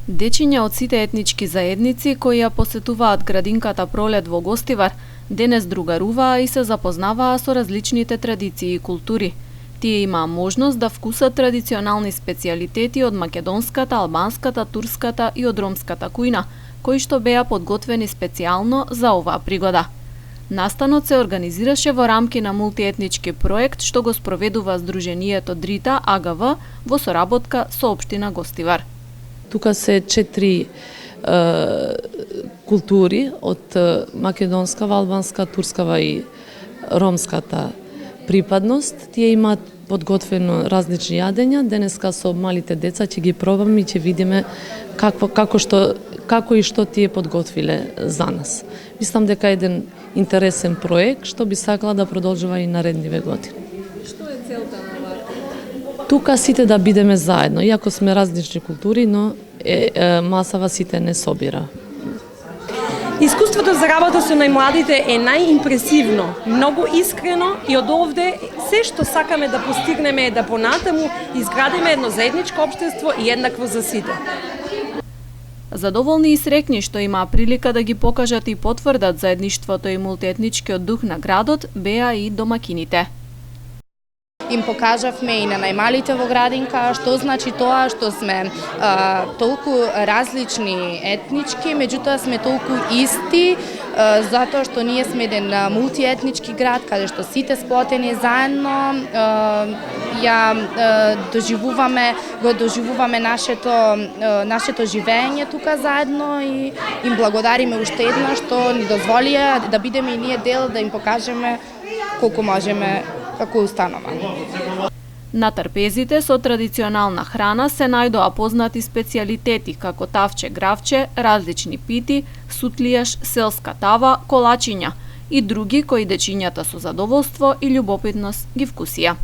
Дечиња од сите етнички заедници кои ја посетуваат градинката Пролет во Гостивар, денес другаруваа и се запознаваа со различните традиции и култури. Тие имаа можност да вкусат традиционални специјалитети од македонската, албанската, турската и од ромската кујна, кои што беа подготвени специјално за оваа пригода. Настанот се организираше во рамки на мултиетнички проект што го спроведува Сдруженијето Дрита АГВ во соработка со општина Гостивар. Тука се 4 култури од македонскава, албанска, турскава и ромската припадност. Тие имаат подготвено различни јадења. Денеска со малите деца ќе ги пробаме и ќе видиме како и што тие подготвиле за нас. Мислам дека е еден интересен проект што би сакала да продолжува и наредниве години. Што е целта на оваа? Тука сите да бидеме заедно, иако сме различни култури, но масава сите не собира. Искуството за работа со најмладите е најимпресивно, многу искрено и од овде се што сакаме да постигнеме е да понатаму изградиме едно заедничко општество и еднакво за сите. Задоволни и среќни што имаа прилика да ги покажат и потврдат заедништвото и мултиетничкиот дух на градот беа и домакините. Им покажавме и на најмалите во градинка што значи тоа што сме толку различни етнички, меѓутоа сме толку исти, затоа што ние сме еден мултиетнички град каде што сите сплотени заедно го доживуваме нашето живење тука заедно и им благодариме уште еднаш што ни дозволија да бидеме и ние дел, да им покажеме колку можеме како установа. На трпезите со традиционална храна се најдоа познати специјалитети како тавче гравче, различни пити, сутлијаш, селска тава, колачиња и други кои дечињата со задоволство и љубопитност ги вкусија.